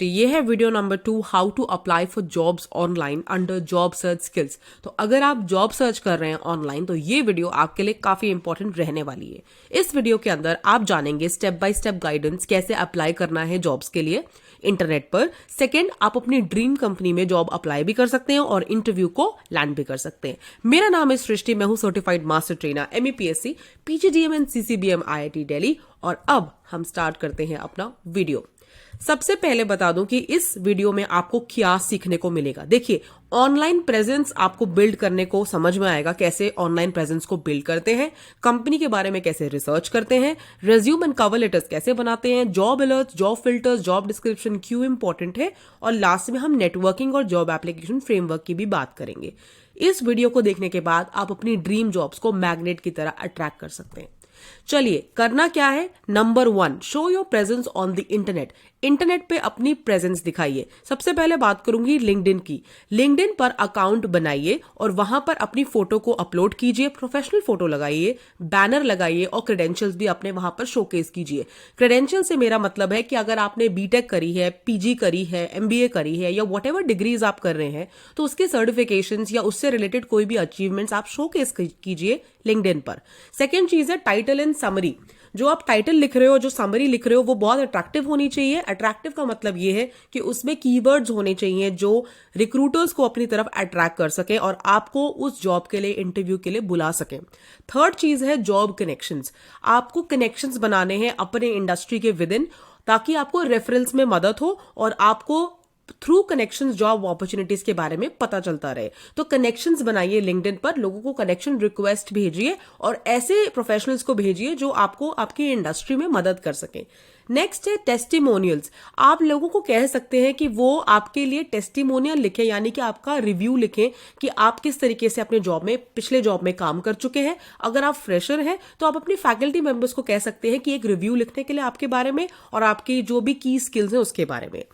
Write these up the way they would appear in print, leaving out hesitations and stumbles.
तो ये है video number 2, how to apply for jobs online under job search skills. तो अगर आप जॉब सर्च कर रहे हैं ऑनलाइन तो ये वीडियो आपके लिए काफी इंपॉर्टेंट रहने वाली है। इस वीडियो के अंदर आप जानेंगे स्टेप बाय स्टेप गाइडेंस कैसे अप्लाई करना है जॉब्स के लिए इंटरनेट पर। सेकंड, आप अपनी ड्रीम कंपनी में जॉब अप्लाई भी कर सकते हैं और इंटरव्यू को लैंड भी कर सकते हैं। मेरा नाम है सृष्टि, मैं हूं certified master trainer MEPSC PGDM and CCBM IIT Delhi. और अब हम स्टार्ट करते हैं अपना वीडियो। सबसे पहले बता दूं कि इस वीडियो में आपको क्या सीखने को मिलेगा। देखिए, ऑनलाइन प्रेजेंस आपको बिल्ड करने को समझ में आएगा, कैसे ऑनलाइन प्रेजेंस को बिल्ड करते हैं, कंपनी के बारे में कैसे रिसर्च करते हैं, रेज्यूम एंड कवर लेटर्स कैसे बनाते हैं, job alerts, job filters, job description क्यों इंपॉर्टेंट है, और लास्ट में हम नेटवर्किंग और जॉब एप्लीकेशन फ्रेमवर्क की भी बात करेंगे। इस वीडियो को देखने के बाद आप अपनी ड्रीम जॉब्स को मैग्नेट की तरह अट्रैक्ट कर सकते हैं। चलिए, करना क्या है। Number 1, show your presence on the internet. Internet पे अपनी प्रेजेंस दिखाइए। सबसे पहले बात करूंगी लिंक्डइन की। लिंक्डइन पर अकाउंट बनाइए और वहां पर अपनी फोटो को अपलोड कीजिए, प्रोफेशनल फोटो लगाइए, बैनर लगाइए और क्रेडेंशियल्स भी अपने वहां पर शोकेस कीजिए। क्रेडेंशियल से मेरा मतलब है कि अगर आपने बीटेक करी है, PG करी है, MBA करी है या वट एवर डिग्रीज आप कर रहे हैं तो उसके सर्टिफिकेशंस या उससे रिलेटेड कोई भी अचीवमेंट्स आप शोकेस कीजिए लिंक्डइन पर। सेकेंड चीज है टाइटल एंड समरी। जो आप टाइटल लिख रहे हो, जो समरी लिख रहे हो, वो बहुत अट्रैक्टिव होनी चाहिए। अट्रैक्टिव का मतलब ये है कि उसमें कीवर्ड्स होने चाहिए जो रिक्रूटर्स को अपनी तरफ अट्रैक्ट कर सके और आपको उस जॉब के लिए, इंटरव्यू के लिए बुला सके। थर्ड चीज है जॉब कनेक्शंस। आपको कनेक्शंस बनाने हैं अपने इंडस्ट्री के विद इन, ताकि आपको रेफरेंस में मदद हो और आपको थ्रू कनेक्शंस जॉब अपॉर्चुनिटीज के बारे में पता चलता रहे। तो कनेक्शंस बनाइए लिंक्डइन पर, लोगों को कनेक्शन रिक्वेस्ट भेजिए और ऐसे प्रोफेशनल्स को भेजिए जो आपको आपकी इंडस्ट्री में मदद कर सके। नेक्स्ट है टेस्टिमोनियल्स। आप लोगों को कह सकते हैं कि वो आपके लिए टेस्टिमोनियल लिखें, यानी कि आपका रिव्यू लिखें कि आप किस तरीके से अपने जॉब में, पिछले जॉब में काम कर चुके हैं। अगर आप फ्रेशर हैं तो आप अपनी फैकल्टी मेंबर्स को कह सकते हैं कि एक रिव्यू लिखने के लिए आपके बारे में और आपकी जो भी की स्किल्स हैं उसके बारे में।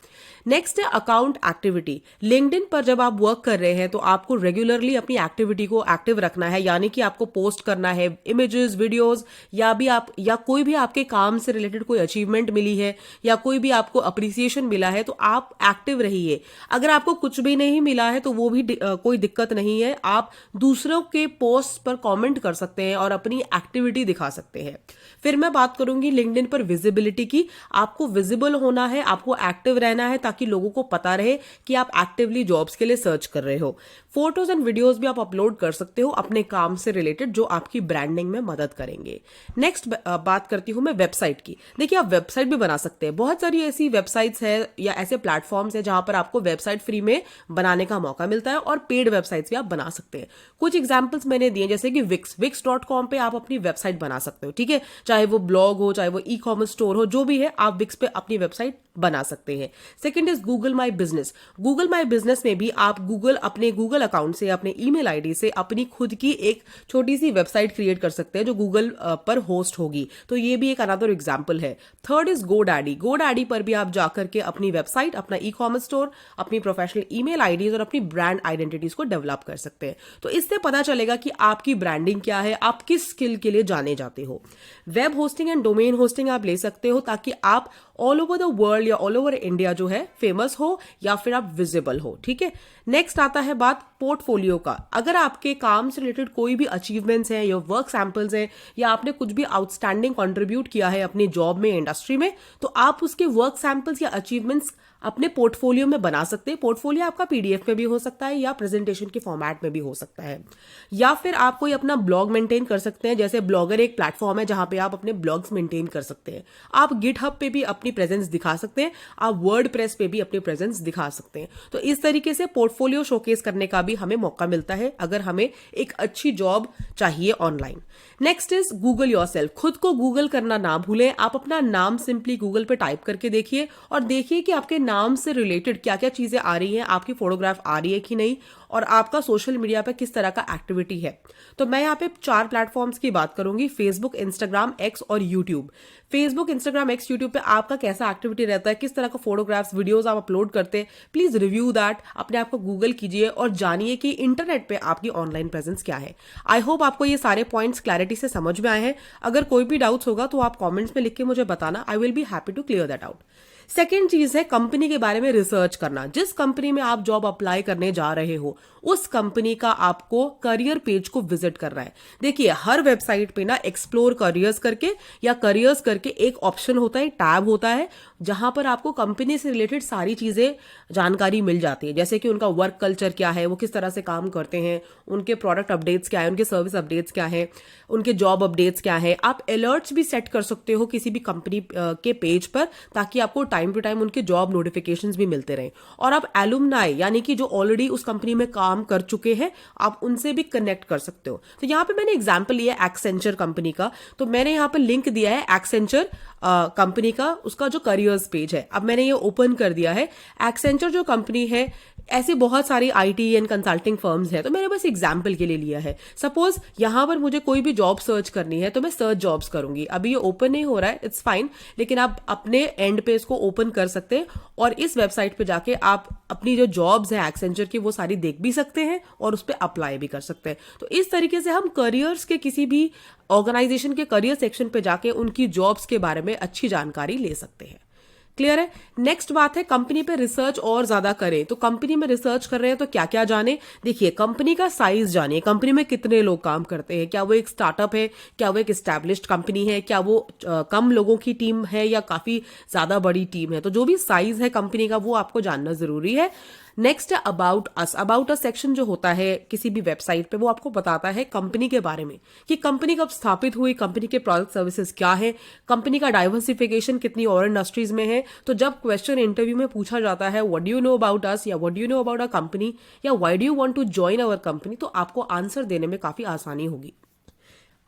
नेक्स्ट है अकाउंट एक्टिविटी। लिंक्डइन पर जब आप वर्क कर रहे हैं तो आपको रेगुलरली अपनी एक्टिविटी को एक्टिव रखना है, यानी कि आपको पोस्ट करना है इमेजेस, वीडियोस, या कोई भी आपके काम से रिलेटेड कोई अचीवमेंट मिली है या कोई भी आपको अप्रिसिएशन मिला है तो आप एक्टिव रहिए। अगर आपको कुछ भी नहीं मिला है तो वो भी कोई दिक्कत नहीं है, आप दूसरों के पोस्ट पर कमेंट कर सकते हैं और अपनी एक्टिविटी दिखा सकते हैं। फिर मैं बात करूंगी लिंक्डइन पर विजिबिलिटी की। आपको विजिबल होना है, आपको एक्टिव रहना है ताकि लोगों को पता रहे कि आप एक्टिवली जॉब्स के लिए सर्च कर रहे हो। फोटोज एंड वीडियोस भी आप अपलोड कर सकते हो अपने काम से रिलेटेड, जो आपकी ब्रांडिंग में मदद करेंगे। नेक्स्ट बात करती हूं मैं वेबसाइट की। देखिए, आप वेबसाइट भी बना सकते हैं। बहुत सारी ऐसी वेबसाइट्स है या ऐसे प्लेटफॉर्म्स है जहां पर आपको वेबसाइट फ्री में बनाने का मौका मिलता है और पेड वेबसाइट्स भी आप बना सकते हैं। कुछ एग्जाम्पल्स मैंने दिए, जैसे कि wix.com पे आप अपनी वेबसाइट बना सकते हो। ठीक है, चाहे वो ब्लॉग हो, चाहे वो ई-कॉमर्स स्टोर हो, जो भी है, आप विक्स पे अपनी वेबसाइट बना सकते हैं। Second is Google my business. Google my business में भी आप अपने गूगल अकाउंट से, अपने ईमेल आईडी से अपनी खुद की एक छोटी सी वेबसाइट क्रिएट कर सकते हैं जो गूगल पर होस्ट होगी। तो ये भी एक अनदर एग्जांपल है। Third is GoDaddy. गोडैडी पर भी आप जाकर के अपनी वेबसाइट, अपना ई-कॉमर्स स्टोर, अपनी प्रोफेशनल ईमेल आईडीज और अपनी ब्रांड आइडेंटिटीज को डेवलप कर सकते हैं। तो इससे पता चलेगा कि आपकी ब्रांडिंग क्या है, आप किस स्किल के लिए जाने जाते हो। Web hosting and domain hosting आप ले सकते हो ताकि आप ऑल ओवर द वर्ल्ड या ऑल ओवर इंडिया जो है फेमस हो या फिर आप विजिबल हो। ठीक है, नेक्स्ट आता है बात पोर्टफोलियो का। अगर आपके काम से रिलेटेड कोई भी अचीवमेंट्स हैं या वर्क सैंपल्स हैं या आपने कुछ भी आउटस्टैंडिंग कंट्रीब्यूट किया है अपनी जॉब में, इंडस्ट्री में, तो आप उसके वर्क सैंपल्स या अचीवमेंट्स अपने पोर्टफोलियो में बना सकते हैं। पोर्टफोलियो आपका PDF में भी हो सकता है या प्रेजेंटेशन के फॉर्मेट में भी हो सकता है, या फिर आप कोई अपना ब्लॉग मेंटेन कर सकते हैं। जैसे ब्लॉगर एक प्लेटफॉर्म है जहां पे आप अपने ब्लॉग्स मेंटेन कर सकते हैं। आप गिटहब पे भी अपनी प्रेजेंस दिखा सकते हैं, आप वर्डप्रेस पे भी अपनी प्रेजेंस दिखा सकते हैं। तो इस तरीके से पोर्टफोलियो शोकेस करने का भी हमें मौका मिलता है अगर हमें एक अच्छी जॉब चाहिए online. Next is Google yourself. खुद को गूगल करना ना भूलें। आप अपना नाम सिंपली गूगल पे टाइप करके देखिए और देखिए कि आपके नाम से रिलेटेड क्या क्या चीजें आ रही हैं, आपकी फोटोग्राफ आ रही है कि नहीं, और आपका सोशल मीडिया पे किस तरह का एक्टिविटी है। तो मैं यहाँ पे 4 प्लेटफॉर्म्स की बात करूंगी, फेसबुक, इंस्टाग्राम, एक्स और YouTube. Facebook, Instagram, x, YouTube पे आपका कैसा एक्टिविटी रहता है, किस तरह का फोटोग्राफ्स, वीडियोस आप अपलोड करते हैं, प्लीज रिव्यू दैट। अपने आप को गूगल कीजिए और जानिए कि इंटरनेट पे आपकी ऑनलाइन प्रेजेंस क्या है। आई होप आपको ये सारे पॉइंट्स क्लैरिटी से समझ में आए हैं। अगर कोई भी डाउट्स होगा तो आप कॉमेंट्स में लिख के मुझे बताना, I will be happy to clear that out. Second चीज है कंपनी के बारे में रिसर्च करना। जिस कंपनी में आप जॉब अप्लाई करने जा रहे हो उस कंपनी का आपको करियर पेज को विजिट करना है। देखिए हर वेबसाइट पे ना एक्सप्लोर करियर्स करके या करियर्स करके एक ऑप्शन होता है, टैब होता है, जहां पर आपको कंपनी से रिलेटेड सारी चीजें जानकारी मिल जाती है। जैसे कि उनका वर्क कल्चर क्या है, वो किस तरह से काम करते हैं, उनके प्रोडक्ट अपडेट्स क्या है, उनके सर्विस अपडेट्स क्या है, उनके जॉब अपडेट्स क्या है। आप अलर्ट्स भी सेट कर सकते हो किसी भी कंपनी के पेज पर, ताकि आपको टाइम टू टाइम उनके जॉब नोटिफिकेशंस भी मिलते रहें। और आप एलुमनाई यानी कि जो ऑलरेडी उस कंपनी में काम कर चुके हैं आप उनसे भी कनेक्ट कर सकते हो। तो यहाँ पे मैंने एग्जांपल लिया है एक्सेंचर कंपनी का, तो मैंने यहाँ पे लिंक दिया है एक्सेंचर कंपनी का, उसका जो करियर्स पेज है। अब मैंने ये ओपन कर दिया है। एक्सेंचर जो कंपनी है, ऐसे बहुत सारी आईटी एंड कंसल्टिंग फर्म्स है, तो मैंने बस एग्जांपल के लिए लिया है। सपोज यहां पर मुझे कोई भी जॉब सर्च करनी है तो मैं सर्च जॉब्स करूंगी। अभी ये ओपन नहीं हो रहा है, इट्स फाइन, लेकिन आप अपने एंड पे इसको ओपन कर सकते हैं और इस वेबसाइट पे जाके आप अपनी जो जॉब्स है एक्सेंचर की वो सारी देख भी सकते हैं और उस पर अप्लाई भी कर सकते हैं। तो इस तरीके से हम करियर्स के किसी भी ऑर्गेनाइजेशन के करियर सेक्शन पे जाके उनकी जॉब्स के बारे में अच्छी जानकारी ले सकते हैं। क्लियर है। नेक्स्ट बात है कंपनी पे रिसर्च और ज्यादा करें। तो कंपनी में रिसर्च कर रहे हैं तो क्या क्या जाने। देखिए कंपनी का साइज जानिए, कंपनी में कितने लोग काम करते हैं, क्या वो एक स्टार्टअप है, क्या वो एक एस्टैब्लिश्ड कंपनी है, क्या वो कम लोगों की टीम है या काफी ज्यादा बड़ी टीम है। तो जो भी साइज है कंपनी का वो आपको जानना जरूरी है। नेक्स्ट है about us. About us section जो होता है किसी भी वेबसाइट पे, वो आपको बताता है कंपनी के बारे में कि कंपनी कब स्थापित हुई, कंपनी के प्रोडक्ट सर्विसेज क्या है, कंपनी का डाइवर्सिफिकेशन कितनी और इंडस्ट्रीज में है। तो जब क्वेश्चन इंटरव्यू में पूछा जाता है what do you know about us या what do you know about a company या why do you want to join our company, तो आपको आंसर देने में काफी आसानी होगी।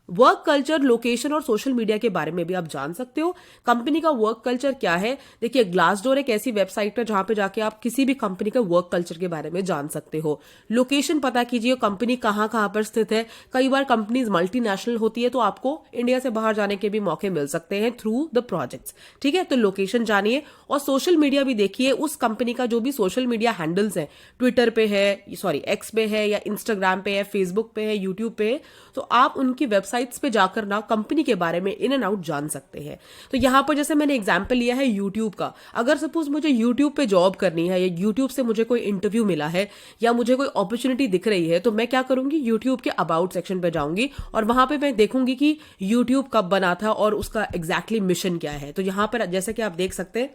वर्क कल्चर, लोकेशन और सोशल मीडिया के बारे में भी आप जान सकते हो। कंपनी का वर्क कल्चर क्या है। देखिए ग्लासडोर एक ऐसी वेबसाइट है जहां पे जाके आप किसी भी कंपनी का वर्क कल्चर के बारे में जान सकते हो। लोकेशन पता कीजिए कंपनी कहां कहां पर स्थित है। कई बार कंपनीज मल्टीनेशनल होती है तो आपको इंडिया से बाहर जाने के भी मौके मिल सकते हैं थ्रू द प्रोजेक्ट्स। ठीक है, तो लोकेशन जानिए। और सोशल मीडिया भी देखिए, उस कंपनी का जो भी सोशल मीडिया हैंडल्स है, ट्विटर पे है, सॉरी एक्स पे है या इंस्टाग्राम पे है, फेसबुक पे है, यूट्यूब पे है, तो आप उनकी वेबसाइट्स पे जाकर ना कंपनी के बारे में इन एंड आउट जान सकते हैं। तो यहां पर जैसे मैंने एग्जांपल लिया है यूट्यूब का। अगर सपोज मुझे यूट्यूब पे जॉब करनी है या यूट्यूब से मुझे कोई इंटरव्यू मिला है या मुझे कोई अपॉर्चुनिटी दिख रही है, तो मैं क्या करूंगी, यूट्यूब के अबाउट सेक्शन पे जाऊंगी और वहां पे मैं देखूंगी कि यूट्यूब कब बना था और उसका एग्जैक्टली मिशन क्या है। तो यहां पर जैसे कि आप देख सकते हैं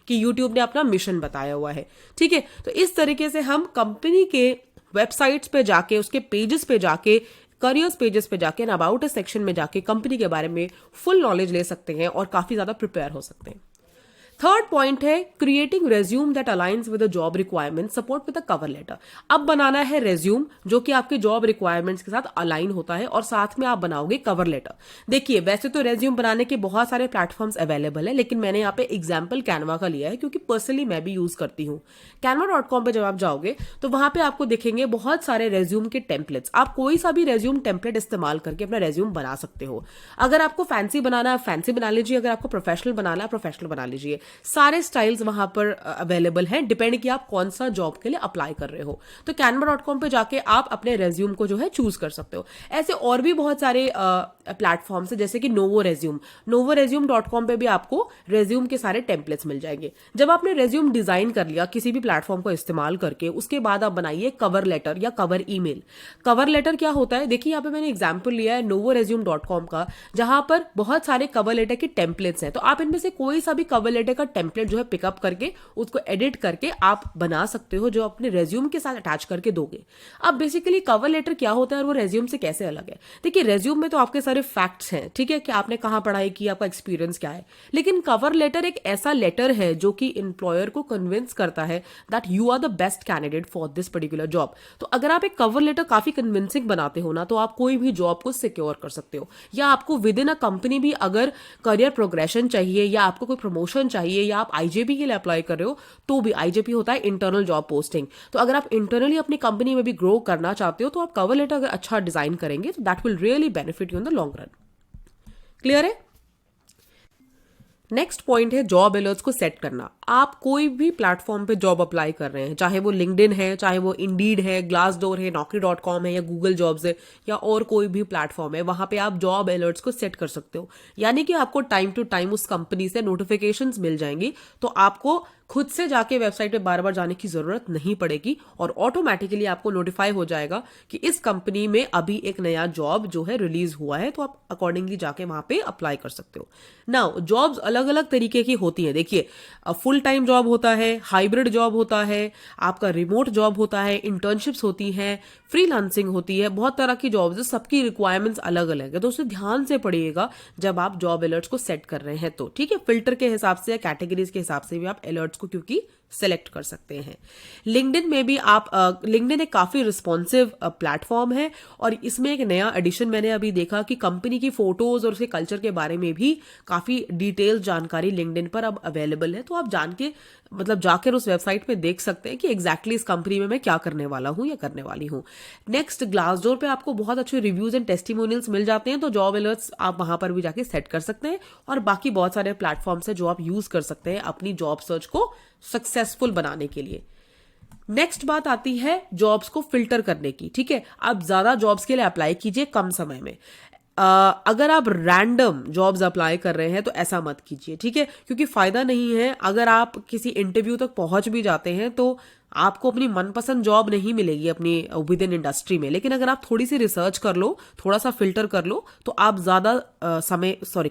कि यूट्यूब ने अपना मिशन बताया हुआ है। ठीक है, तो इस तरीके से हम कंपनी के वेबसाइट्स पे जाके, उसके पेजेस पे जाके, करियर्स पेजेस पे जाके, अबाउट अ सेक्शन में जाके कंपनी के बारे में फुल नॉलेज ले सकते हैं और काफी ज्यादा प्रिपेयर हो सकते हैं। थर्ड पॉइंट है creating resume that aligns with the job requirement support with the cover letter. अब बनाना है रेज्यूम जो कि आपके जॉब रिक्वायरमेंट्स के साथ अलाइन होता है और साथ में आप बनाओगे कवर लेटर। देखिए वैसे तो रेज्यूम बनाने के बहुत सारे प्लेटफॉर्म्स अवेलेबल है, लेकिन मैंने यहाँ पे एग्जाम्पल कैनवा का लिया है क्योंकि पर्सनली मैं भी यूज करती हूँ। canva.com पे जब आप जाओगे तो वहां पे आपको दिखेंगे बहुत सारे रेज्यूम के टेम्पलेट्स। आप कोई सा भी रेज्यूम टेम्पलेट इस्तेमाल करके अपना रेज्यूम बना सकते हो। अगर आपको फैंसी बनाना है फैंसी बना लीजिए, अगर आपको प्रोफेशनल बनाना है प्रोफेशनल बना लीजिए। सारे स्टाइल्स वहां पर अवेलेबल हैं, डिपेंड कि आप कौन सा जॉब के लिए अप्लाई कर रहे हो। तो canva.com पे जाके आप अपने रेज्यूम को जो है चूज कर सकते हो। ऐसे और भी बहुत सारे प्लेटफॉर्म्स है जैसे कि नोवो रेज्यूम। novoresume.com पे भी आपको रेज्यूम के सारे टेम्पलेट्स मिल जाएंगे। जब आपने रेज्यूम डिजाइन कर लिया किसी भी प्लेटफॉर्म को इस्तेमाल करके, उसके बाद आप बनाइए कवर लेटर या कवर ईमेल। कवर लेटर क्या होता है, देखिए यहाँ पे मैंने एग्जाम्पल लिया है novoresume.com का, जहां पर बहुत सारे कवर लेटर के टेम्पलेट्स हैं। तो आप इनमें से कोई सा भी कवर लेटर का टेम्पलेट जो है पिकअप करके उसको एडिट करके आप बना सकते हो, जो अपने रेज्यूम के साथ अटैच करके दोगे। अब बेसिकली कवर लेटर क्या होता है और वो रेज्यूम से कैसे अलग है। देखिए रेज्यूम में तो आपके सारे फैक्ट्स हैं, ठीक है, कि आपने कहां पढ़ाई की, आपका एक्सपीरियंस क्या है। लेकिन कवर लेटर एक ऐसा लेटर है जो कि एम्प्लॉयर को कन्विंस करता है that you are the best candidate for this particular job. तो अगर आप एक कवर लेटर काफी कन्विंसिंग बनाते हो ना, तो आप कोई भी जॉब को सिक्योर कर सकते हो। या आपको विद इन अ कंपनी भी अगर करियर प्रोग्रेशन चाहिए या आपको कोई प्रमोशन चाहिए या आप आईजेपी के लिए अप्लाई कर रहे हो, तो भी आईजेपी होता है इंटरनल जॉब पोस्टिंग। तो अगर आप इंटरनली अपनी कंपनी में भी ग्रो करना चाहते हो तो आप कवर लेटर अगर अच्छा डिजाइन करेंगे तो that will really benefit you in the long run. Clear है। नेक्स्ट पॉइंट है जॉब अलर्ट्स को सेट करना। आप कोई भी प्लेटफॉर्म पे जॉब अप्लाई कर रहे हैं, चाहे वो लिंक्डइन है, चाहे वो इंडीड है, ग्लासडोर है, naukri.com है, या गूगल जॉब्स है, या और कोई भी प्लेटफॉर्म है, वहां पे आप जॉब अलर्ट्स को सेट कर सकते हो। यानी कि आपको टाइम टू टाइम उस कंपनी से नोटिफिकेशंस मिल जाएंगी, तो आपको खुद से जाके वेबसाइट पे बार बार जाने की जरूरत नहीं पड़ेगी और ऑटोमेटिकली आपको नोटिफाई हो जाएगा कि इस कंपनी में अभी एक नया जॉब जो है रिलीज हुआ है, तो आप अकॉर्डिंगली जाके वहां पे अप्लाई कर सकते हो। नाउ जॉब्स अलग अलग तरीके की होती हैं। देखिए, फुल टाइम जॉब होता है, हाइब्रिड जॉब होता है, आपका रिमोट जॉब होता है, इंटर्नशिप्स होती हैं, फ्रीलांसिंग होती है, बहुत तरह की जॉब्स है, सबकी रिक्वायरमेंट्स अलग अलग है, तो उसे ध्यान से पढ़िएगा जब आप जॉब अलर्ट्स को सेट कर रहे हैं। तो ठीक है, फिल्टर के हिसाब से या कैटेगरीज के हिसाब से भी आप अलर्ट्स को क्योंकि सेलेक्ट कर सकते हैं। लिंक्डइन में भी आप लिंक्डइन एक काफी रिस्पॉन्सिव प्लेटफॉर्म है और इसमें एक नया एडिशन मैंने अभी देखा कि कंपनी की फोटोज और उसके कल्चर के बारे में भी काफी डिटेल जानकारी लिंक्डइन पर अब अवेलेबल है, तो आप जान के मतलब जाकर उस वेबसाइट पे देख सकते हैं कि एग्जैक्टली इस कंपनी में मैं क्या करने वाला हूं या करने वाली हूं। नेक्स्ट, ग्लासडोर पे आपको बहुत अच्छे रिव्यूज एंड टेस्टिमोनियल्स मिल जाते हैं, तो जॉब अलर्ट्स आप वहां पर भी जाके सेट कर सकते हैं। और बाकी बहुत सारे प्लेटफॉर्म्स है जो आप यूज कर सकते हैं अपनी जॉब सर्च को सक्सेसफुल बनाने के लिए। नेक्स्ट बात आती है जॉब्स को फिल्टर करने की। ठीक है, आप ज्यादा जॉब्स के लिए अप्लाई कीजिए कम समय में। अगर आप रैंडम जॉब्स अप्लाई कर रहे हैं तो ऐसा मत कीजिए, ठीक है, क्योंकि फायदा नहीं है। अगर आप किसी इंटरव्यू तक पहुंच भी जाते हैं तो आपको अपनी मनपसंद जॉब नहीं मिलेगी अपनी विद इन इंडस्ट्री में, लेकिन अगर आप थोड़ी सी रिसर्च कर लो, थोड़ा सा फिल्टर कर लो, तो आप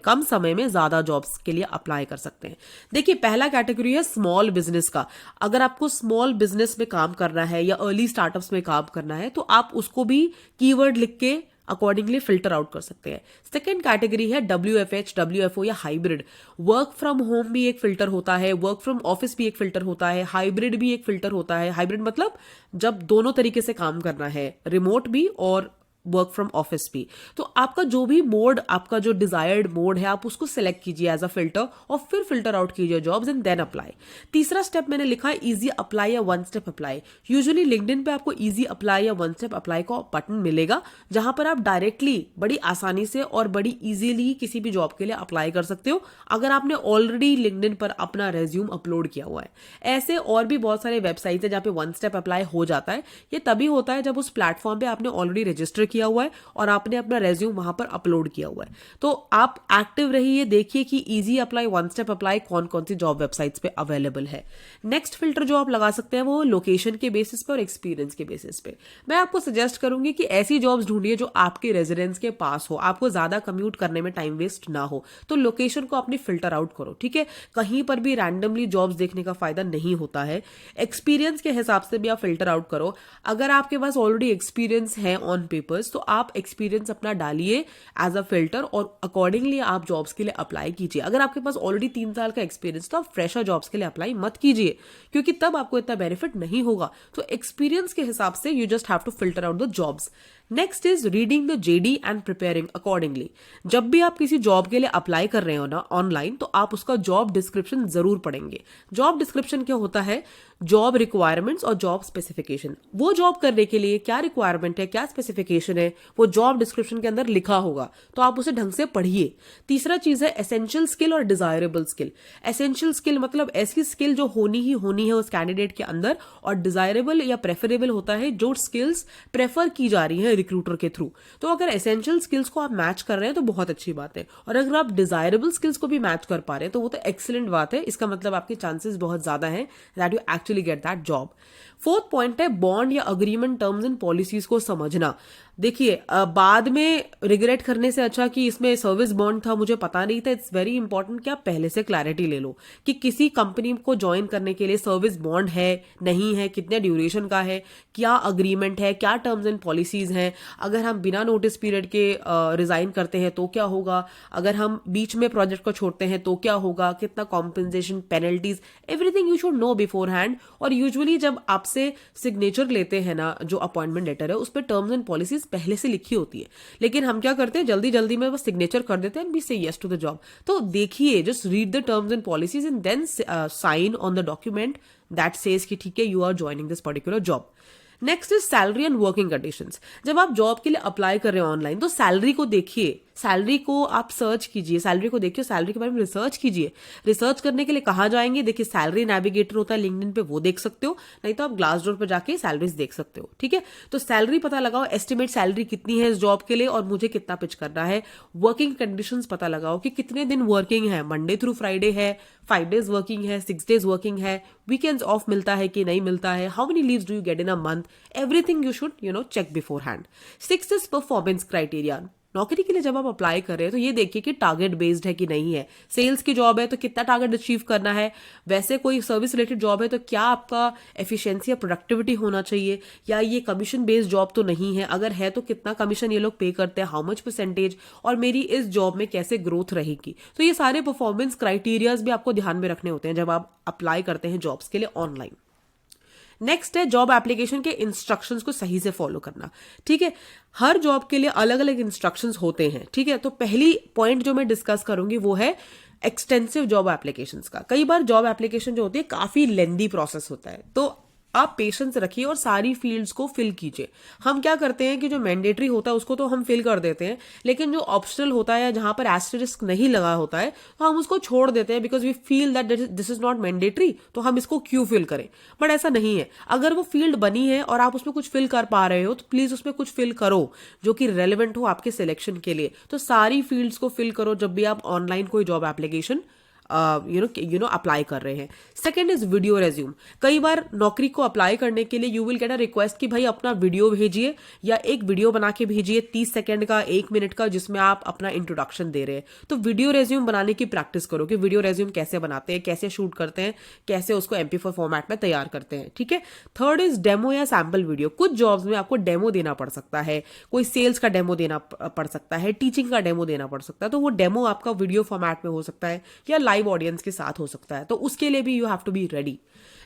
कम समय में ज्यादा जॉब्स के लिए अप्लाई कर सकते हैं। देखिए, पहला कैटेगरी है स्मॉल बिजनेस का। अगर आपको स्मॉल बिजनेस में काम करना है या अर्ली स्टार्टअप्स में काम करना है तो आप उसको भी कीवर्ड लिख के अकॉर्डिंगली फिल्टर आउट कर सकते हैं। सेकेंड कैटेगरी है WFH, WFO या हाइब्रिड। वर्क फ्रॉम होम भी एक फिल्टर होता है, वर्क फ्रॉम ऑफिस भी एक फिल्टर होता है, हाइब्रिड भी एक फिल्टर होता है। हाइब्रिड मतलब जब दोनों तरीके से काम करना है, रिमोट भी और वर्क फ्रॉम ऑफिस भी। तो आपका जो भी मोड, आपका जो डिजायर्ड मोड है, आप उसको सिलेक्ट कीजिए एज अ फिल्टर और फिर फिल्टर आउट कीजिए जॉब्स एंड देन अप्लाई। तीसरा स्टेप मैंने लिखा है इजी अप्लाई या one step apply. Usually LinkedIn पे आपको इजी अप्लाई या वन स्टेप अप्लाई का बटन मिलेगा, जहां पर आप डायरेक्टली बड़ी आसानी से और बड़ी इजीली किसी भी जॉब के लिए अप्लाई कर सकते हो अगर आपने ऑलरेडी लिंक्डइन पर अपना रेज्यूम अपलोड किया हुआ है। ऐसे और भी बहुत सारे वेबसाइट है जहां पे वन स्टेप अप्लाई हो जाता है। ये तभी होता है जब उस प्लेटफॉर्म पे आपने ऑलरेडी रजिस्टर किया हुआ है और आपने अपना रेज्यूम वहां पर अपलोड किया हुआ है। तो आप एक्टिव रहिए, देखिए कि easy apply, one step apply कौन कौन सी जॉब वेबसाइट्स पे अवेलेबल है। नेक्स्ट फिल्टर जो आप लगा सकते हैं वो लोकेशन के बेसिस पे और एक्सपीरियंस के बेसिस पे। मैं आपको सजेस्ट करूंगी कि ऐसी जॉब्स ढूंढिए जो आपके रेजिडेंस के पास हो, आपको ज्यादा कम्यूट करने में टाइम वेस्ट ना हो। तो लोकेशन को अपनी फिल्टर आउट करो, ठीक है। कहीं पर भी रैंडमली जॉब्स देखने का फायदा नहीं होता है। एक्सपीरियंस के हिसाब से भी आप फिल्टर आउट करो। अगर आपके पास ऑलरेडी एक्सपीरियंस है ऑन पेपर्स तो आप एक्सपीरियंस अपना डालिए एज अ फिल्टर और अकॉर्डिंगली आप जॉब्स के लिए अप्लाई कीजिए। अगर आपके पास ऑलरेडी 3 साल का एक्सपीरियंस तो आप फ्रेशर जॉब्स के लिए अप्लाई मत कीजिए, क्योंकि तब आपको इतना बेनिफिट नहीं होगा। तो एक्सपीरियंस के हिसाब से you just have to filter out the jobs. Next is reading the JD and preparing accordingly. जब भी आप किसी जॉब के लिए अप्लाई कर रहे हो ना ऑनलाइन, तो आप उसका जॉब डिस्क्रिप्शन जरूर पढ़ेंगे। जॉब डिस्क्रिप्शन क्या होता है? जॉब रिक्वायरमेंट्स और जॉब स्पेसिफिकेशन। वो जॉब करने के लिए क्या रिक्वायरमेंट है, क्या स्पेसिफिकेशन है, वो जॉब डिस्क्रिप्शन के अंदर लिखा होगा, तो आप उसे ढंग से पढ़िए। तीसरा चीज है एसेंशियल स्किल और डिजायरेबल स्किल। एसेंशियल स्किल मतलब ऐसी स्किल जो होनी ही होनी है उस कैंडिडेट के अंदर, और डिजायरेबल या प्रेफरेबल होता है जो स्किल्स प्रेफर की जा रही है रिक्रूटर के थ्रू। तो अगर एसेंशियल स्किल्स को आप मैच कर रहे हैं तो बहुत अच्छी बात है, और अगर आप डिजायरेबल स्किल्स को भी मैच कर पा रहे हैं तो वो तो एक्सीलेंट बात है। इसका मतलब आपके चांसेस बहुत ज्यादा है that you actually get that job. Fourth point है बॉन्ड या अग्रीमेंट टर्म्स एंड पॉलिसीज को समझना। देखिए, बाद में रिग्रेट करने से अच्छा कि इसमें सर्विस बॉन्ड था, मुझे पता नहीं था। इट्स वेरी इंपॉर्टेंट कि आप पहले से क्लैरिटी ले लो कि किसी कंपनी को ज्वाइन करने के लिए सर्विस बॉन्ड है, नहीं है, कितने ड्यूरेशन का है, क्या अग्रीमेंट है, क्या टर्म्स एंड पॉलिसीज हैं। अगर हम बिना नोटिस पीरियड के रिजाइन करते हैं तो क्या होगा, अगर हम बीच में प्रोजेक्ट को छोड़ते हैं तो क्या होगा, कितना compensation, penalties, everything you should know before hand. और यूजुअली जब आपसे सिग्नेचर लेते हैं ना, जो अपॉइंटमेंट लेटर है, उस पर टर्म्स एंड पॉलिसीज पहले से लिखी होती है, लेकिन हम क्या करते हैं जल्दी जल्दी में बस सिग्नेचर कर देते हैं and we say yes to the job. तो देखिए, just read the terms and policies and then sign on the document that says कि ठीक है you are joining this particular job. Next is salary and working conditions. जब आप job के लिए apply कर रहे हो ऑनलाइन तो सैलरी को देखिए, सैलरी को आप सर्च कीजिए, सैलरी को देखिए, सैलरी के बारे में रिसर्च कीजिए। रिसर्च करने के लिए कहाँ जाएंगे? देखिए सैलरी नेविगेटर होता है लिंक्डइन पे, वो देख सकते हो, नहीं तो आप ग्लासडोर पर जाके सैलरीज देख सकते हो। ठीक है, तो सैलरी पता लगाओ, एस्टिमेट सैलरी कितनी है इस जॉब के लिए और मुझे कितना पिच करना है। वर्किंग कंडीशंस पता लगाओ कि कितने दिन वर्किंग है, मंडे थ्रू फ्राइडे है, 5 days वर्किंग है, 6 days वर्किंग है, वीकेंड्स ऑफ मिलता है कि नहीं मिलता है, how many leaves do you get in a month, everything you should check beforehand. 6 is performance criteria. नौकरी के लिए जब आप अप्लाई कर रहे हैं तो ये देखिए कि टारगेट बेस्ड है कि नहीं है। सेल्स की जॉब है तो कितना टारगेट अचीव करना है, वैसे कोई सर्विस रिलेटेड जॉब है तो क्या आपका एफिशिएंसी या प्रोडक्टिविटी होना चाहिए, या ये कमीशन बेस्ड जॉब तो नहीं है, अगर है तो कितना कमीशन ये लोग पे करते हैं, हाउ मच परसेंटेज, और मेरी इस जॉब में कैसे ग्रोथ रहेगी। तो ये सारे परफॉर्मेंस क्राइटेरियाज भी आपको ध्यान में रखने होते हैं जब आप अप्लाई करते हैं जॉब्स के लिए ऑनलाइन। नेक्स्ट है जॉब एप्लीकेशन के इंस्ट्रक्शंस को सही से फॉलो करना। ठीक है, हर जॉब के लिए अलग अलग इंस्ट्रक्शंस होते हैं। ठीक है, तो पहली पॉइंट जो मैं डिस्कस करूंगी वो है एक्सटेंसिव जॉब एप्लीकेशंस का। कई बार जॉब एप्लीकेशन जो होती है काफी लेंदी प्रोसेस होता है, तो आप पेशेंस रखिए और सारी फील्ड्स को फिल कीजिए। हम क्या करते हैं कि जो मैंडेटरी होता है उसको तो हम फिल कर देते हैं, लेकिन जो ऑप्शनल होता है या जहां पर एस्टेरिस्क नहीं लगा होता है तो हम उसको छोड़ देते हैं, because we feel that this is not mandatory, तो हम इसको क्यों फिल करें। बट ऐसा नहीं है, अगर वो फील्ड बनी है और आप उसमें कुछ फिल कर पा रहे हो तो प्लीज उसमें कुछ फिल करो जो कि रेलिवेंट हो आपके सिलेक्शन के लिए। तो सारी फील्ड्स को फिल करो जब भी आप ऑनलाइन कोई जॉब एप्लीकेशन अप्लाई कर रहे हैं। Second is video resume. कई बार नौकरी को अप्लाई करने के लिए you will get a request कि भाई अपना वीडियो भेजिए या एक वीडियो बना के भेजिए 30 सेकंड का, 1 मिनट का, जिसमें आप अपना इंट्रोडक्शन दे रहे हैं। तो वीडियो रेज्यूम बनाने की प्रैक्टिस करो कि वीडियो रेज्यूम कैसे बनाते हैं, कैसे शूट करते हैं, कैसे उसको MP4 फॉर्मेट में तैयार करते हैं। ठीक है, थर्ड इज डेमो या सैम्पल वीडियो। कुछ जॉब्स में आपको डेमो देना पड़ सकता है, कोई सेल्स का डेमो देना पड़ सकता है, टीचिंग का डेमो देना पड़ सकता है, तो वो डेमो आपका वीडियो फॉर्मेट में हो सकता है या लाइव ऑडियंस के साथ हो सकता है, तो उसके लिए भी you have to be ready.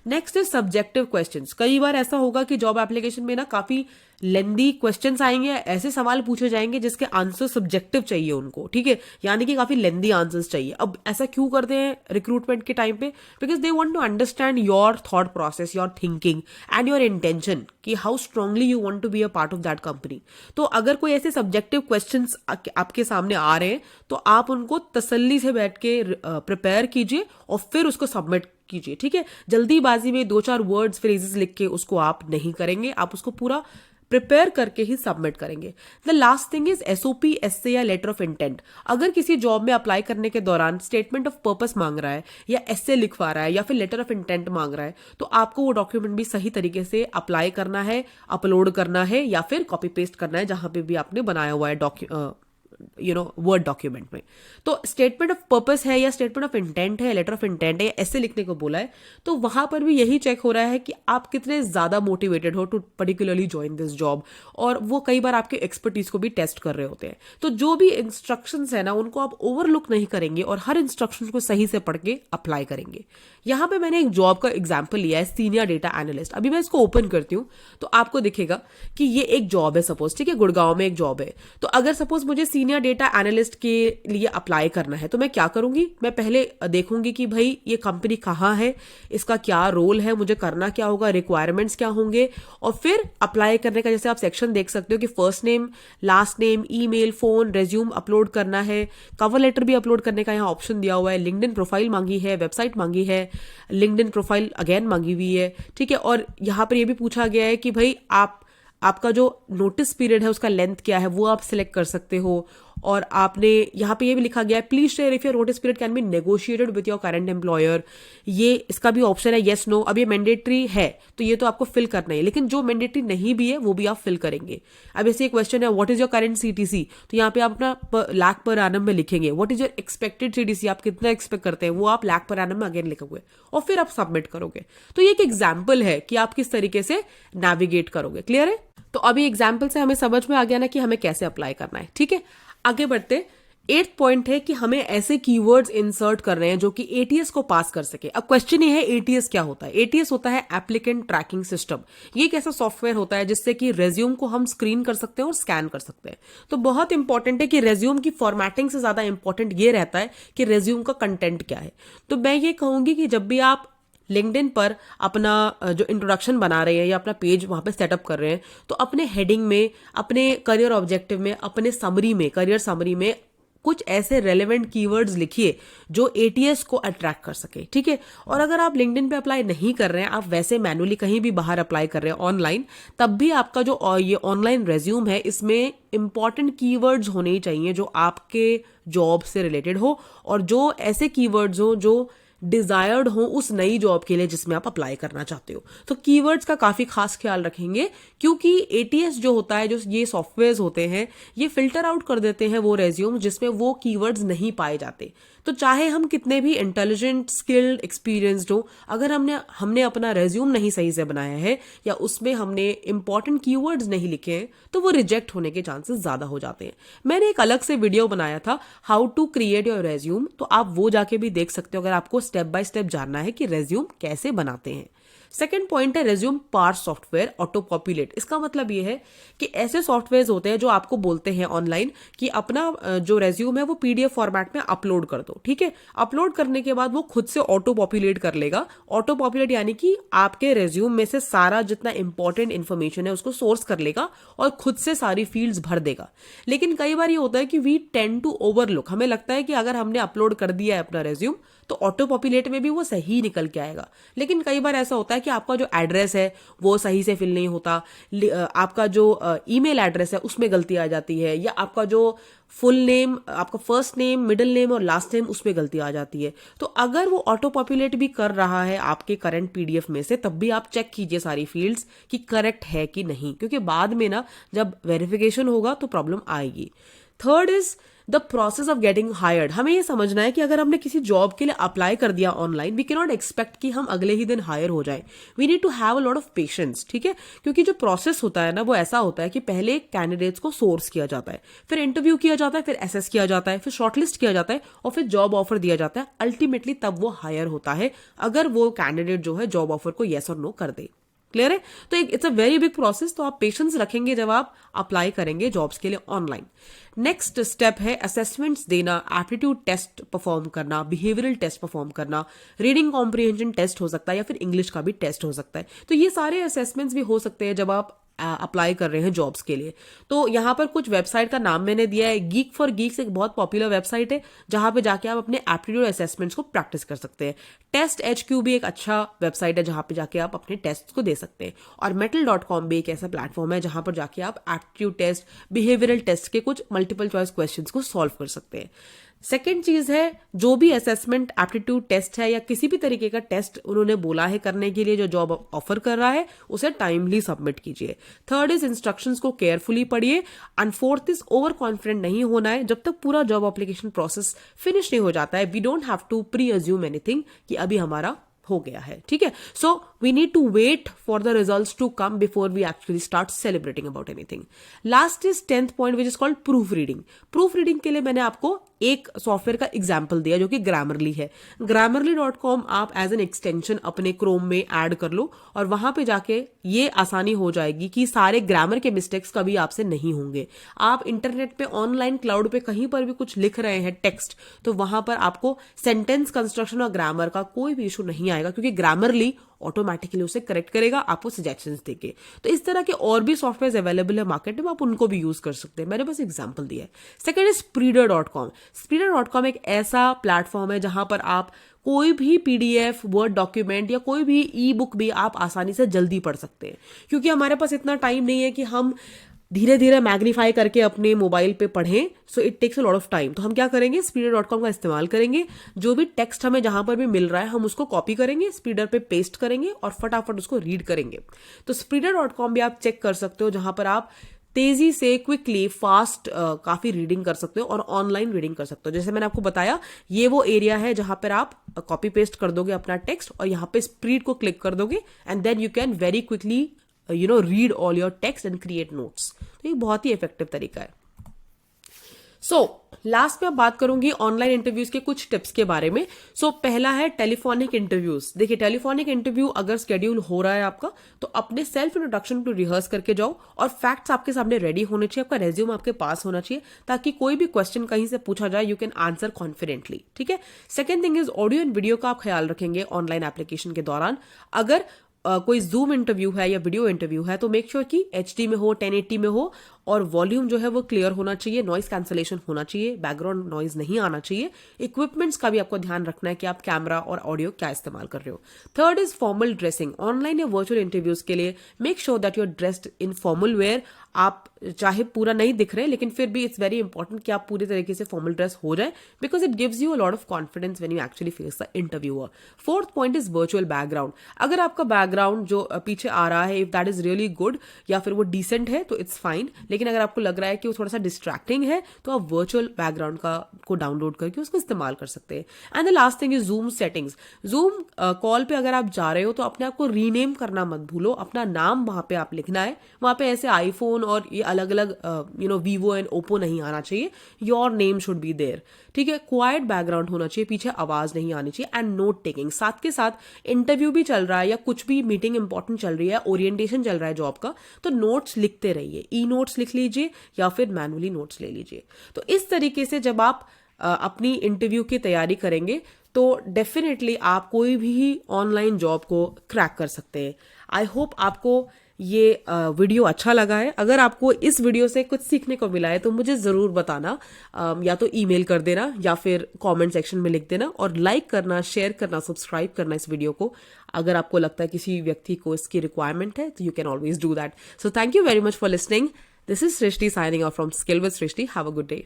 Next is subjective questions. कई बार ऐसा होगा कि जॉब एप्लीकेशन में ना काफी लेंदी क्वेश्चंस आएंगे, ऐसे सवाल पूछे जाएंगे जिसके आंसर सब्जेक्टिव चाहिए उनको। ठीक है, यानी कि काफी लेंदी आंसर्स चाहिए। अब ऐसा क्यों करते हैं रिक्रूटमेंट के टाइम पे? Because they want to understand your thought process, your thinking and your intention, कि how strongly you want to be a part of that company. तो अगर कोई ऐसे सब्जेक्टिव क्वेश्चंस आपके सामने आ रहे हैं तो आप उनको तसल्ली से बैठ के प्रिपेयर कीजिए और फिर उसको सबमिट कीजिए। ठीक है, जल्दीबाजी में 2-4 वर्ड्स फ्रेजेस लिख के उसको आप नहीं करेंगे, आप उसको पूरा प्रिपेयर करके ही सबमिट करेंगे। The last thing is SOP, essay या लेटर ऑफ इंटेंट। अगर किसी जॉब में अप्लाई करने के दौरान स्टेटमेंट ऑफ पर्पस मांग रहा है या essay लिखवा रहा है या फिर लेटर ऑफ इंटेंट मांग रहा है, तो आपको वो डॉक्यूमेंट भी सही तरीके से अप्लाई करना है, अपलोड करना है या फिर कॉपी पेस्ट करना है जहां पे भी आपने बनाया हुआ है वर्ड डॉक्यूमेंट में। तो स्टेटमेंट ऑफ पर्पस है या स्टेटमेंट ऑफ इंटेंट है, लेटर ऑफ इंटेंट है या ऐसे लिखने को बोला है, तो वहां पर भी यही चेक हो रहा है कि आप कितने ज्यादा मोटिवेटेड हो to particularly join this job, और वो कई बार आपके एक्सपर्टीज को भी टेस्ट कर रहे होते हैं। तो जो भी इंस्ट्रक्शंस है ना उनको आप ओवरलुक नहीं करेंगे और हर इंस्ट्रक्शंस को सही से पढ़ के अप्लाई करेंगे। यहां पे मैंने एक जॉब का एग्जांपल लिया है, सीनियर डेटा एनालिस्ट। अभी मैं इसको ओपन करती हूं तो आपको दिखेगा कि ये एक जॉब है, सपोज, ठीक है, गुड़गांव में एक जॉब है। तो अगर सपोज मुझे सीनियर डेटा एनालिस्ट के लिए अप्लाई करना है तो मैं क्या करूंगी? मैं पहले देखूंगी कि भाई ये कंपनी कहाँ है, इसका क्या रोल है, मुझे करना क्या होगा, रिक्वायरमेंट्स क्या होंगे, और फिर अप्लाई करने का जैसे आप सेक्शन देख सकते हो कि first name, last name, email, phone, resume upload करना है, कवर लेटर भी अपलोड करने का यहाँ ऑप्शन दिया हुआ है, लिंक्डइन प्रोफाइल मांगी है, वेबसाइट मांगी है, लिंक्डइन प्रोफाइल अगेन मांगी हुई है। ठीक है, और यहाँ पर यह भी पूछा गया है कि भाई आपका जो नोटिस पीरियड है उसका लेंथ क्या है, वो आप सिलेक्ट कर सकते हो। और आपने यहाँ पे ये भी लिखा गया है, please share if your notice period can be negotiated with your current employer. ये इसका भी ऑप्शन है येस नो। अब ये मैंडेटरी है तो ये तो आपको फिल करना है, लेकिन जो मैंडेटरी नहीं भी है वो भी आप फिल करेंगे। अब ऐसे एक क्वेश्चन है, what is your current CTC, तो यहाँ पे आप अपना लाख पर एनम में लिखेंगे। What is your expected CTC, आप कितना एक्सपेक्ट करते हैं, वो आप लाख पर एनम में अगेन लिखोगे और फिर आप सबमिट करोगे। तो ये एक एग्जाम्पल है कि आप किस तरीके से नेविगेट करोगे। क्लियर है? तो अभी एग्जाम्पल से हमें समझ में आ गया ना कि हमें कैसे अप्लाई करना है। ठीक है, आगे बढ़ते। 8th पॉइंट है कि हमें ऐसे कीवर्ड्स इंसर्ट कर रहे हैं जो कि ATS को पास कर सके। अब क्वेश्चन ये है, ATS क्या होता है? ATS होता है एप्लीकेंट ट्रैकिंग सिस्टम। ये एक ऐसा सॉफ्टवेयर होता है जिससे कि रेज्यूम को हम स्क्रीन कर सकते हैं और स्कैन कर सकते हैं। तो बहुत इंपॉर्टेंट है कि रेज्यूम की फॉर्मेटिंग से ज्यादा इंपॉर्टेंट ये रहता है कि रेज्यूम का कंटेंट क्या है। तो मैं ये कहूंगी कि जब भी आप लिंक्डइन पर अपना जो इंट्रोडक्शन बना रहे हैं या अपना पेज वहाँ पे सेटअप कर रहे हैं, तो अपने हेडिंग में, अपने करियर ऑब्जेक्टिव में, अपने समरी में, करियर समरी में कुछ ऐसे रेलेवेंट कीवर्ड्स लिखिए जो एटीएस को अट्रैक्ट कर सके, ठीक है। और अगर आप लिंक्डइन पे अप्लाई नहीं कर रहे हैं, आप वैसे मैनुअली कहीं भी बाहर अप्लाई कर रहे हैं ऑनलाइन, तब भी आपका जो ये ऑनलाइन रेज्यूम है, इसमें इंपॉर्टेंट कीवर्ड्स होने ही चाहिए जो आपके जॉब से रिलेटेड हो और जो ऐसे कीवर्ड्स हो जो डिजायर्ड हो उस नई जॉब के लिए जिसमें आप अप्लाई करना चाहते हो। तो कीवर्ड्स का काफी खास ख्याल रखेंगे, क्योंकि एटीएस जो होता है, जो ये सॉफ्टवेयर्स होते हैं, ये फिल्टर आउट कर देते हैं वो रेज्यूम जिसमें वो कीवर्ड्स नहीं पाए जाते। तो चाहे हम कितने भी इंटेलिजेंट, स्किल्ड, एक्सपीरियंस्ड हो, अगर हमने अपना रेज्यूम नहीं सही से बनाया है या उसमें हमने इंपॉर्टेंट कीवर्ड्स नहीं लिखे हैं, तो वो रिजेक्ट होने के चांसेस ज्यादा हो जाते हैं। मैंने एक अलग से वीडियो बनाया था, how to create your resume, तो आप वो जाके भी देख सकते हो अगर आपको स्टेप बाय स्टेप जानना है कि रेज्यूम कैसे बनाते हैं। सेकेंड पॉइंट है resume parse software auto populate. इसका मतलब ये है कि ऐसे सॉफ्टवेयर होते हैं जो आपको बोलते हैं ऑनलाइन कि अपना जो रेज्यूम है वो पीडीएफ फॉर्मेट में अपलोड कर दो, ठीक है। अपलोड करने के बाद वो खुद से ऑटो पॉपुलेट कर लेगा। ऑटो पॉपुलेट यानी कि आपके रेज्यूम में से सारा जितना इंपॉर्टेंट इन्फॉर्मेशन है उसको सोर्स कर लेगा और खुद से सारी फील्ड्स भर देगा। लेकिन कई बार ये होता है कि वी टेंड टू ओवरलुक, हमें लगता है कि अगर हमने अपलोड कर दिया है अपना रेज्यूम तो ऑटो पॉपुलेट में भी वो सही निकल के आएगा। लेकिन कई बार ऐसा होता है कि आपका जो एड्रेस है वो सही से फिल नहीं होता, आपका जो ईमेल एड्रेस है उसमें गलती आ जाती है, या आपका जो फुल नेम, आपका फर्स्ट नेम, मिडिल नेम और लास्ट नेम, उसमें गलती आ जाती है। तो अगर वो ऑटो पॉपुलेट भी कर रहा है आपके करंट पीडीएफ में से, तब भी आप चेक कीजिए सारी फील्ड्स कि करेक्ट है कि नहीं, क्योंकि बाद में ना जब वेरिफिकेशन होगा तो प्रॉब्लम आएगी। Third is the process of getting hired. हमें ये समझना है कि अगर हमने किसी जॉब के लिए अप्लाई कर दिया online, we can not expect कि हम अगले ही दिन हायर हो जाए। We need to have a lot of patience, ठीक है। क्योंकि जो प्रोसेस होता है ना वो ऐसा होता है कि पहले कैंडिडेट्स को सोर्स किया जाता है, फिर इंटरव्यू किया जाता है, फिर एसेस किया जाता है, फिर शॉर्टलिस्ट किया जाता है और फिर जॉब ऑफर दिया जाता है। अल्टीमेटली तब वो हायर होता है अगर वो कैंडिडेट जो है जॉब ऑफर को येस और नो कर दे। क्लियर है? तो it's a very big process, तो आप पेशेंस रखेंगे जब आप अप्लाई करेंगे जॉब्स के लिए ऑनलाइन। नेक्स्ट स्टेप है असेसमेंट्स देना, एप्टीट्यूड टेस्ट परफॉर्म करना, बिहेवियरल टेस्ट परफॉर्म करना, रीडिंग कॉम्प्रिहेंशन टेस्ट हो सकता है या फिर इंग्लिश का भी टेस्ट हो सकता है। तो ये सारे असेसमेंट्स भी हो सकते हैं जब आप अप्लाई कर रहे हैं जॉब्स के लिए। तो यहाँ पर कुछ वेबसाइट का नाम मैंने दिया है। गीक फॉर गीक्स एक बहुत पॉपुलर वेबसाइट है जहां पे जाके आप अपने एप्टीट्यूड असेसमेंट्स को प्रैक्टिस कर सकते हैं। टेस्ट HQ भी एक अच्छा वेबसाइट है जहां पे जाके आप अपने टेस्ट को दे सकते हैं। और metal.com भी एक ऐसा प्लेटफॉर्म है जहां पर जाके आप एप्टीट्यूड टेस्ट, बिहेवियरल टेस्ट के कुछ मल्टीपल चॉइस क्वेश्चंस को सॉल्व कर सकते हैं। सेकेंड चीज है, जो भी असेसमेंट, एप्टीट्यूड टेस्ट है या किसी भी तरीके का टेस्ट उन्होंने बोला है करने के लिए जो जॉब ऑफर कर रहा है, उसे टाइमली सबमिट कीजिए। थर्ड इज इंस्ट्रक्शंस को केयरफुली पढ़िए। And fourth is over confident नहीं होना है। जब तक पूरा जॉब एप्लीकेशन प्रोसेस फिनिश नहीं हो जाता है, we don't have to pre assume anything कि अभी हमारा हो गया है, ठीक है। So we need to wait for the results to come before we actually start celebrating about anything. Last is 10th point which is called proofreading. Proofreading के लिए मैंने आपको एक सॉफ्टवेयर का एग्जाम्पल दिया जो कि ग्रामरली है। grammarly.com आप एज एन एक्सटेंशन अपने क्रोम में ऐड कर लो और वहां पे जाके ये आसानी हो जाएगी कि सारे ग्रामर के मिस्टेक्स कभी आपसे नहीं होंगे। आप इंटरनेट पे, ऑनलाइन क्लाउड पे कहीं पर भी कुछ लिख रहे हैं टेक्स्ट, तो वहां पर आपको सेंटेंस कंस्ट्रक्शन और ग्रामर का कोई भी इशू नहीं आएगा, क्योंकि ग्रामरली ऑटोमेटिकली उसे करेक्ट करेगा, आपको सजेशंस देके। तो इस तरह के और भी सॉफ्टवेयर अवेलेबल है मार्केट में, आप उनको भी यूज कर सकते हैं। मैंने बस एग्जांपल दिया है। Second is Spreeder.com। Spreeder.com एक ऐसा प्लेटफॉर्म है जहां पर आप कोई भी PDF, वर्ड डॉक्यूमेंट या कोई भी ई बुक भी आप आसानी से जल्दी पढ़ सकते हैं। क्योंकि हमारे पास इतना टाइम नहीं है कि हम धीरे धीरे मैग्नीफाई करके अपने मोबाइल पे पढ़ें, so it takes a lot of time. तो हम क्या करेंगे, Spreeder.com का इस्तेमाल करेंगे। जो भी टेक्स्ट हमें जहां पर भी मिल रहा है हम उसको कॉपी करेंगे, स्पीडर पे पेस्ट करेंगे और फटाफट उसको रीड करेंगे। तो Spreeder.com भी आप चेक कर सकते हो, जहां पर आप तेजी से, क्विकली, फास्ट काफी रीडिंग कर सकते हो और ऑनलाइन रीडिंग कर सकते हो। जैसे मैंने आपको बताया, ये वो एरिया है जहां पर आप कॉपी पेस्ट कर दोगे अपना टेक्स्ट और यहाँ पे स्प्रीड को क्लिक कर दोगे and then you can very quickly read all your text and create notes. तो ये बहुत ही इफेक्टिव तरीका है। सो लास्ट में अब बात करूंगी ऑनलाइन इंटरव्यूज के कुछ टिप्स के बारे में। पहला है टेलीफोनिक इंटरव्यूज। देखिए, टेलीफोनिक इंटरव्यू अगर स्केड्यूल हो रहा है आपका, तो अपने सेल्फ इंट्रोडक्शन को रिहर्स करके जाओ और फैक्ट्स आपके सामने रेडी होने चाहिए, आपका रेज्यूम आपके पास होना चाहिए, ताकि कोई भी क्वेश्चन कहीं से पूछा जाए यू कैन आंसर कॉन्फिडेंटली। ठीक है। Second thing is audio and video का आप ख्याल रखेंगे ऑनलाइन एप्लीकेशन के दौरान। अगर कोई जूम इंटरव्यू है या वीडियो इंटरव्यू है तो मेक श्योर कि HD में हो, 1080 में हो, और वॉल्यूम जो है वो क्लियर होना चाहिए, नॉइज कैंसलेशन होना चाहिए, बैकग्राउंड नॉइज नहीं आना चाहिए। इक्विपमेंट्स का भी आपको ध्यान रखना है कि आप कैमरा और ऑडियो क्या इस्तेमाल कर रहे हो। Third is formal dressing. Online या वर्चुअल इंटरव्यूज के लिए make sure that you are dressed in formal wear. आप चाहे पूरा नहीं दिख रहे, लेकिन फिर भी इट्स वेरी इंपॉर्टेंट कि आप पूरी तरीके से फॉर्मल ड्रेस हो जाए, because it gives you a lot of confidence when you actually face the interviewer. Fourth point is virtual background. अगर आपका बैकग्राउंड जो पीछे आ रहा है, if that is really good या फिर वो डिसेंट है, तो इट्स फाइन। लेकिन अगर आपको लग रहा है कि वो थोड़ा सा डिस्ट्रैक्टिंग है, तो आप वर्चुअल बैकग्राउंड को डाउनलोड करके उसको इस्तेमाल कर सकते हैं। And the last thing is zoom settings. Zoom call पे अगर आप जा रहे हो तो अपने आप को रीनेम करना मत भूलो। अपना नाम वहां पे आप लिखना है। वहां पे ऐसे आईफोन और ये अलग अलग वीवो एंड ओप्पो नहीं आना चाहिए। Your name should be there. ठीक है। क्वाइट बैकग्राउंड होना चाहिए, पीछे आवाज नहीं आनी चाहिए। And note taking. साथ के साथ इंटरव्यू भी चल रहा है या कुछ भी मीटिंग इंपॉर्टेंट चल रही है, ओरिएंटेशन चल रहा है जॉब का, तो नोट्स लिखते रहिए। ई नोट्स लिख लीजिए या फिर मैनुअली नोट्स ले लीजिए। तो इस तरीके से जब आप अपनी इंटरव्यू की तैयारी करेंगे तो डेफिनेटली आप कोई भी ऑनलाइन जॉब को क्रैक कर सकते हैं। आई होप आपको ये वीडियो अच्छा लगा है। अगर आपको इस वीडियो से कुछ सीखने को मिला है तो मुझे ज़रूर बताना, या तो ईमेल कर देना या फिर कमेंट सेक्शन में लिख देना, और लाइक करना, शेयर करना, सब्सक्राइब करना इस वीडियो को। अगर आपको लगता है किसी व्यक्ति को इसकी रिक्वायरमेंट है तो you can always do that. So thank you very much for listening. This is Srishti signing off from skill with Srishti. Have a good day.